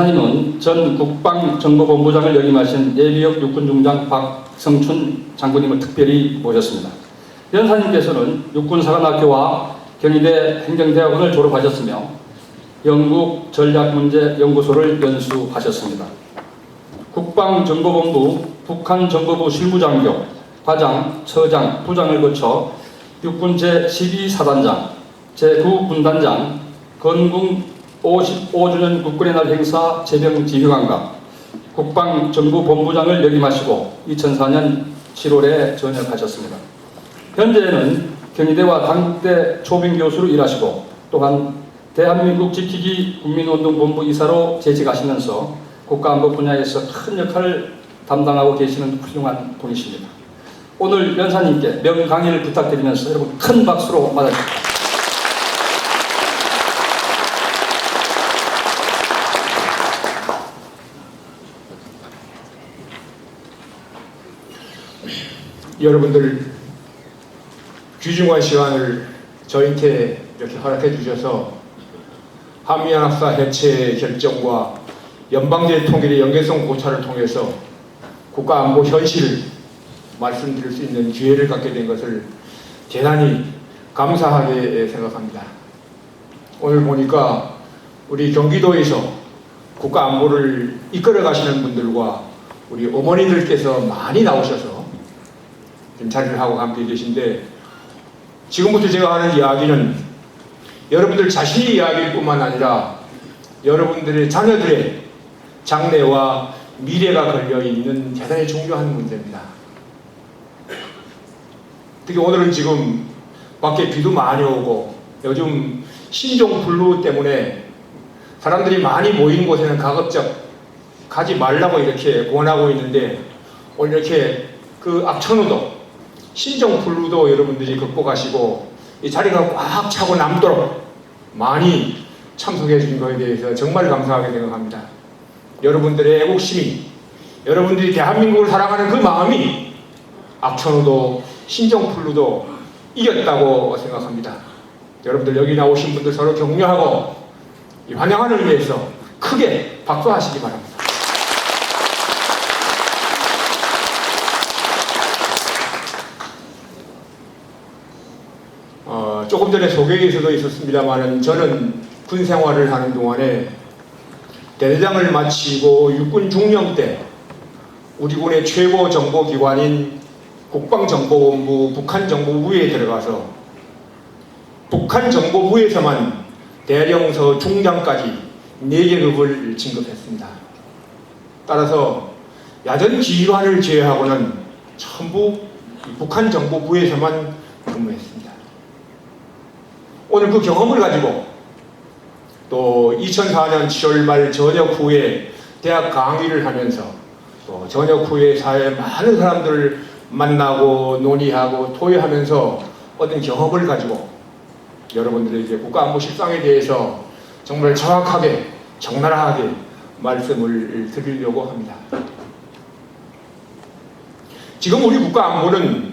하나님은 전 국방정보본부장을 역임하신 예비역 육군중장 박성춘 장군님을 특별히 모셨습니다. 연사님께서는 육군사관학교와 경희대 행정대학원을 졸업하셨으며 영국 전략문제연구소를 연수하셨습니다. 국방정보본부 북한정보부 실무장교, 과장, 처장, 부장을 거쳐 육군 제12사단장, 제9군단장, 건국 55주년 국군의 날 행사 제병지휘관과 국방정보본부장을 역임하시고 2004년 7월에 전역하셨습니다. 현재는 경희대와 당국대 초빙교수로 일하시고 또한 대한민국 지키기 국민운동본부 이사로 재직하시면서 국가안보 분야에서 큰 역할을 담당하고 계시는 훌륭한 분이십니다. 오늘 연사님께 명강의를 부탁드리면서 여러분 큰 박수로 맞아주십시오. 여러분들 귀중한 시간을 저희한테 이렇게 허락해 주셔서 한미연합사 해체 결정과 연방제 통일의 연계성 고찰을 통해서 국가안보 현실을 말씀드릴 수 있는 기회를 갖게 된 것을 대단히 감사하게 생각합니다. 오늘 보니까 우리 경기도에서 국가안보를 이끌어 가시는 분들과 우리 어머니들께서 많이 나오셔서 자리를 하고 함께 계신데, 지금부터 제가 하는 이야기는 여러분들 자신의 이야기일 뿐만 아니라 여러분들의 자녀들의 장래와 미래가 걸려있는 대단히 중요한 문제입니다. 특히 오늘은 지금 밖에 비도 많이 오고 요즘 신종플루 때문에 사람들이 많이 모이는 곳에는 가급적 가지 말라고 이렇게 권하고 있는데, 오늘 이렇게 그 악천후도 신종플루도 여러분들이 극복하시고 이 자리가 꽉 차고 남도록 많이 참석해 주신 것에 대해서 정말 감사하게 생각합니다. 여러분들의 애국심이, 여러분들이 대한민국을 사랑하는 그 마음이 악천후도 신종플루도 이겼다고 생각합니다. 여러분들 여기 나오신 분들 서로 격려하고 이 환영하는 의미에서 크게 박수하시기 바랍니다. 조금 전에 소개에서도 있었습니다만, 저는 군 생활을 하는 동안에 대대장을 마치고 육군 중령 때 우리 군의 최고 정보기관인 국방정보본부 북한정보부에 들어가서 북한정보부에서만 대령서 중장까지 4계급을 진급했습니다. 따라서 야전지휘관을 제외하고는 전부 북한정보부에서만 근무했습니다. 오늘 그 경험을 가지고 또 2004년 7월 말 전역 후에 대학 강의를 하면서 또 전역 후에 사회에 많은 사람들을 만나고 논의하고 토의하면서 얻은 경험을 가지고 여러분들에게 국가안보 실상에 대해서 정말 정확하게 적나라하게 말씀을 드리려고 합니다. 지금 우리 국가안보는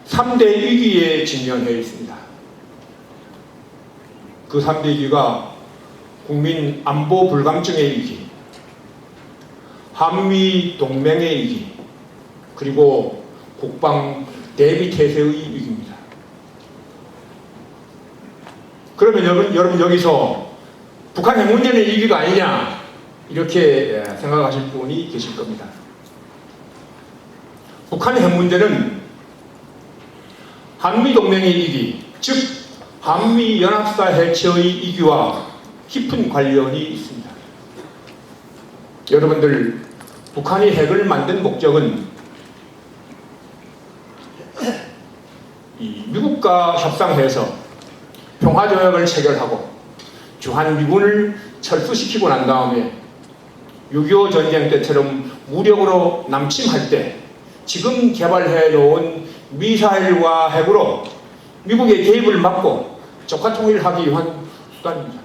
3대 위기에 직면해 있습니다. 그 3대 위기가 국민 안보 불감증의 위기, 한미 동맹의 위기, 그리고 국방 대비 태세의 위기입니다. 그러면 여러분 여기서 북한 핵 문제는 위기가 아니냐 이렇게 생각하실 분이 계실 겁니다. 북한 핵 문제는 한미 동맹의 위기, 즉 한미연합사 해체의 위기와 깊은 관련이 있습니다. 여러분들, 북한이 핵을 만든 목적은 이 미국과 협상해서 평화조약을 체결하고 주한미군을 철수시키고 난 다음에 6.25 전쟁 때처럼 무력으로 남침할 때 지금 개발해 놓은 미사일과 핵으로 미국의 개입을 막고 적화통일을 하기 위한 수단입니다.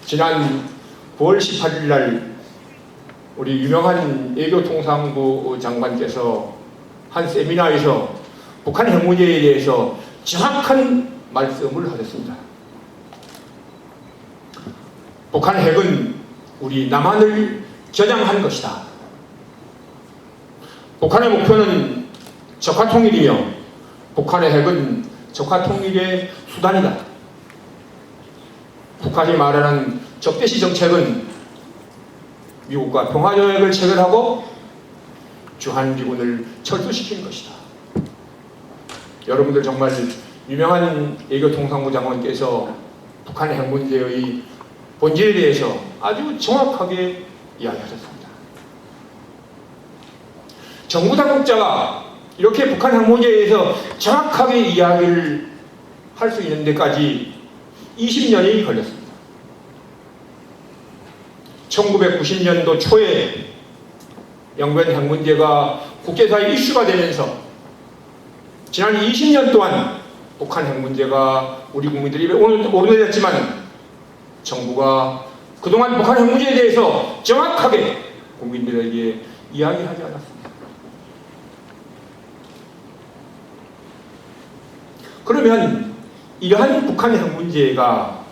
지난 9월 18일 날 우리 유명한 외교통상부 장관께서 한 세미나에서 북한 핵 문제에 대해서 정확한 말씀을 하셨습니다. 북한 핵은 우리 남한을 겨냥한 것이다. 북한의 목표는 적화통일이며 북한의 핵은 적화통일의 수단이다. 북한이 말하는 적대시 정책은 미국과 평화조약을 체결하고 주한미군을 철수시킨 것이다. 여러분들 정말 유명한 외교통상부 장관께서 북한의 핵 문제의 본질에 대해서 아주 정확하게 이야기하셨습니다. 정부 당국자가 이렇게 북한 핵 문제에 대해서 정확하게 이야기를 할 수 있는 데까지 20년이 걸렸습니다. 1990년도 초에 영변 핵 문제가 국제사회 이슈가 되면서 지난 20년 동안 북한 핵 문제가 우리 국민들이 오래됐지만 정부가 그동안 북한 핵 문제에 대해서 정확하게 국민들에게 이야기하지 않았습니다. 그러면 이러한 북한 핵 문제가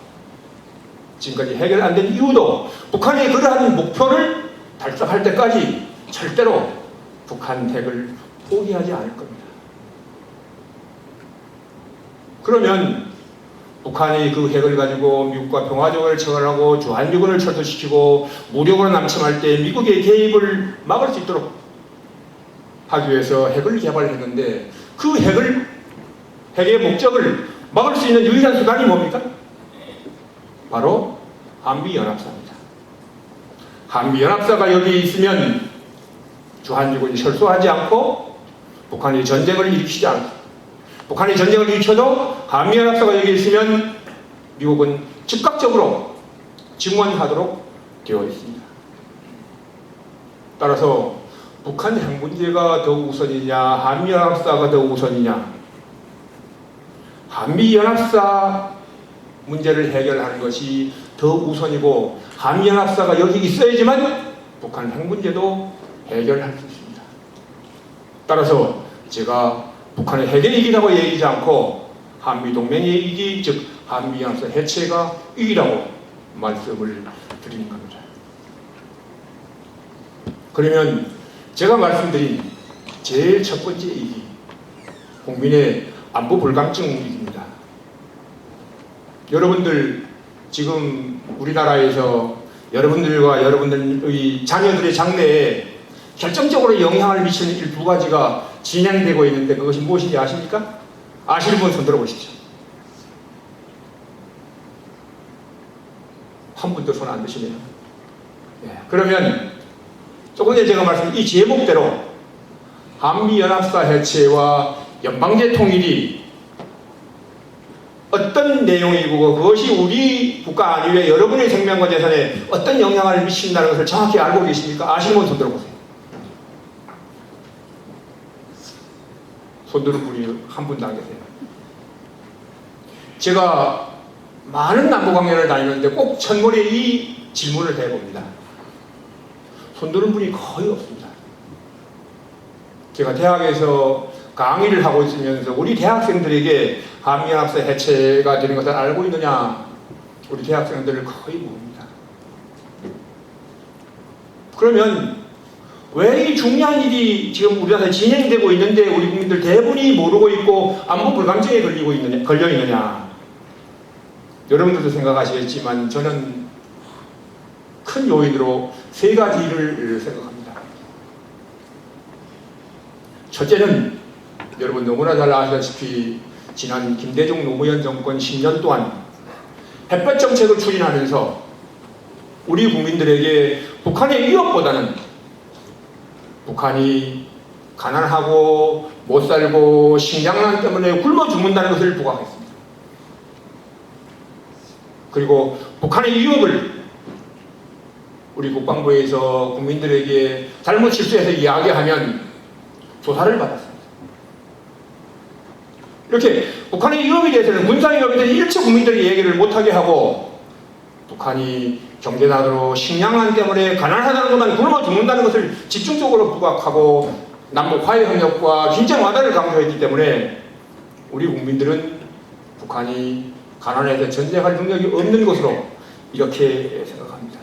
지금까지 해결 안 된 이유도 북한이 그러한 목표를 달성할 때까지 절대로 북한 핵을 포기하지 않을 겁니다. 그러면 북한이 그 핵을 가지고 미국과 평화조약을 체결하고 주한미군을 철수시키고 무력으로 남침할 때 미국의 개입을 막을 수 있도록 하기 위해서 핵을 개발했는데 그 핵의 목적을 막을 수 있는 유일한 수단이 뭡니까? 바로 한미연합사입니다. 한미연합사가 여기 있으면 주한미군이 철수하지 않고 북한이 전쟁을 일으키지 않고 북한이 전쟁을 일으켜도 한미연합사가 여기 있으면 미국은 즉각적으로 증원하도록 되어 있습니다. 따라서 북한 핵 문제가 더 우선이냐 한미연합사가 더 우선이냐, 한미연합사 문제를 해결하는 것이 더 우선이고 한미연합사가 여기 있어야지만 북한 핵 문제도 해결할 수 있습니다. 따라서 제가 북한의 핵의 이기라고 얘기하지 않고 한미동맹의 이기, 즉 한미연합사 해체가 이기라고 말씀을 드리는 겁니다. 그러면 제가 말씀드린 제일 첫 번째 이기, 국민의 안보 불감증입니다. 여러분들 지금 우리나라에서 여러분들과 여러분들의 자녀들의 장래에 결정적으로 영향을 미치는 일 두 가지가 진행되고 있는데 그것이 무엇인지 아십니까? 아시는 분 손 들어보십시오. 한 분도 손 안 드시네요. 네, 그러면 조금 전에 제가 말씀드린 이 제목대로 한미연합사 해체와 연방제 통일이 어떤 내용이고 그것이 우리 국가 안위에 여러분의 생명과 재산에 어떤 영향을 미친다는 것을 정확히 알고 계십니까? 아시는 분 손 들어보세요. 손 드는 분이 한 분도 안 계세요. 제가 많은 남북 강연을 다니는데 꼭 첫머리에 이 질문을 해봅니다. 손 드는 분이 거의 없습니다. 제가 대학에서 강의를 하고 있으면서 우리 대학생들에게 한미연합사 해체가 되는 것을 알고 있느냐, 우리 대학생들을 거의 모릅니다. 그러면 왜 이 중요한 일이 지금 우리나라에 진행되고 있는데 우리 국민들 대부분이 모르고 있고 안보 불감증에 걸려 있느냐? 여러분들도 생각하시겠지만 저는 큰 요인으로 세 가지를 생각합니다. 첫째는 여러분 너무나 잘 아시다시피 지난 김대중 노무현 정권 10년 동안 햇볕 정책을 추진하면서 우리 국민들에게 북한의 위협보다는 북한이 가난하고 못 살고 식량난 때문에 굶어 죽는다는 것을 부각했습니다. 그리고 북한의 위협을 우리 국방부에서 국민들에게 잘못 실수해서 이야기하면 조사를 받았습니다. 이렇게 북한의 위협에 대해서는 군사 위협에 대해서 일체 국민들이 얘기를 못하게 하고 북한이 경제난으로 식량난 때문에 가난하다는 것만 굶어 죽는다는 것을 집중적으로 부각하고 남북 화해협력과 긴장 완화를 강조했기 때문에 우리 국민들은 북한이 가난해서 전쟁할 능력이 없는 것으로 이렇게 생각합니다.